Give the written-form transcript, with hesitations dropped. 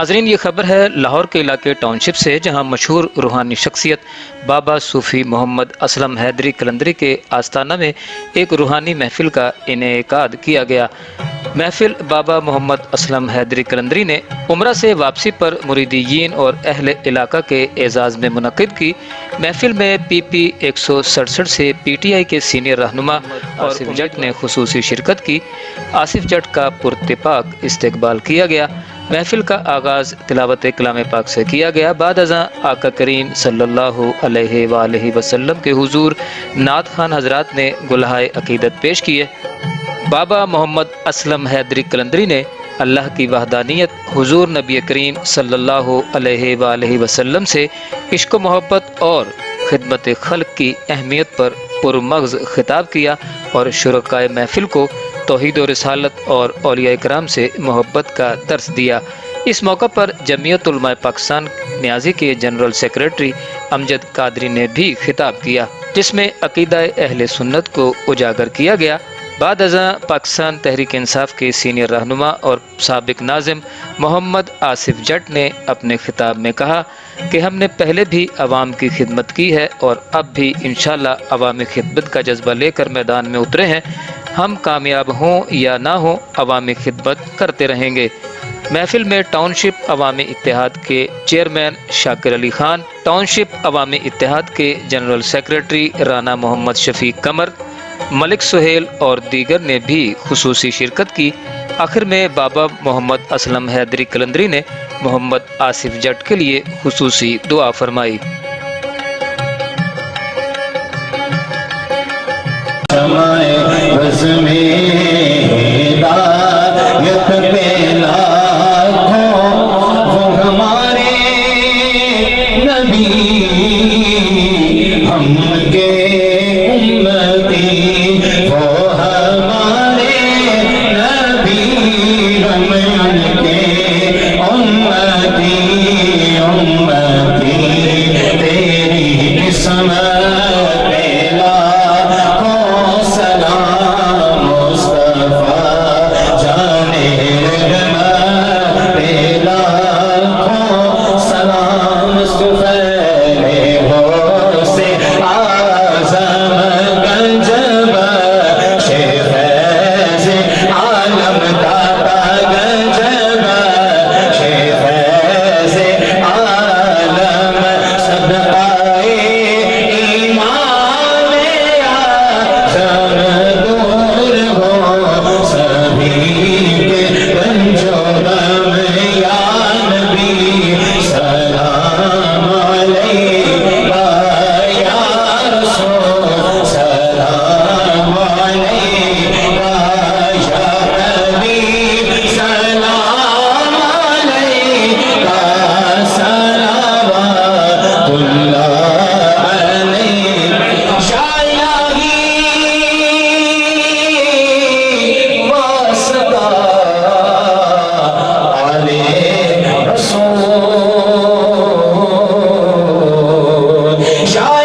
ناظرین، یہ خبر ہے لاہور کے علاقے ٹاؤن شپ سے، جہاں مشہور روحانی شخصیت بابا صوفی محمد اسلم حیدری قلندری کے آستانہ میں ایک روحانی محفل کا انعقاد کیا گیا۔ محفل بابا محمد اسلم حیدری قلندری نے عمرہ سے واپسی پر مریدین اور اہل علاقہ کے اعزاز میں منعقد کی۔ محفل میں پی پی 167 سے پی ٹی آئی کے سینئر رہنما آصف جٹ نے خصوصی شرکت کی۔ آصف جٹ کا پراتفاق استقبال کیا گیا۔ محفل کا آغاز تلاوت کلام پاک سے کیا گیا۔ بعد ازاں آقا کریم صلی اللہ علیہ وآلہ وسلم کے حضور نعت خوان حضرات نے گلہائے عقیدت پیش کیے۔ بابا محمد اسلم حیدری قلندری نے اللہ کی وحدانیت، حضور نبی کریم صلی اللہ علیہ وآلہ وسلم سے عشق و محبت اور خدمت خلق کی اہمیت پر پرمغز خطاب کیا اور شرکائے محفل کو توحید و رسالت اور اولیاء کرام سے محبت کا درس دیا۔ اس موقع پر جمعیت علماء پاکستان نیازی کے جنرل سیکریٹری امجد قادری نے بھی خطاب کیا، جس میں عقیدہ اہل سنت کو اجاگر کیا گیا۔ بعد ازاں پاکستان تحریک انصاف کے سینئر رہنما اور سابق ناظم محمد آصف جٹ نے اپنے خطاب میں کہا کہ ہم نے پہلے بھی عوام کی خدمت کی ہے اور اب بھی انشاءاللہ عوامی خدمت کا جذبہ لے کر میدان میں اترے ہیں۔ ہم کامیاب ہوں یا نہ ہوں، عوامی خدمت کرتے رہیں گے۔ محفل میں ٹاؤن شپ عوامی اتحاد کے چیئرمین شاکر علی خان، ٹاؤن شپ عوامی اتحاد کے جنرل سیکریٹری رانا محمد شفیق قمر، ملک سہیل اور دیگر نے بھی خصوصی شرکت کی۔ آخر میں بابا محمد اسلم حیدری قلندری نے محمد آصف جٹ کے لیے خصوصی دعا فرمائی۔ شاہ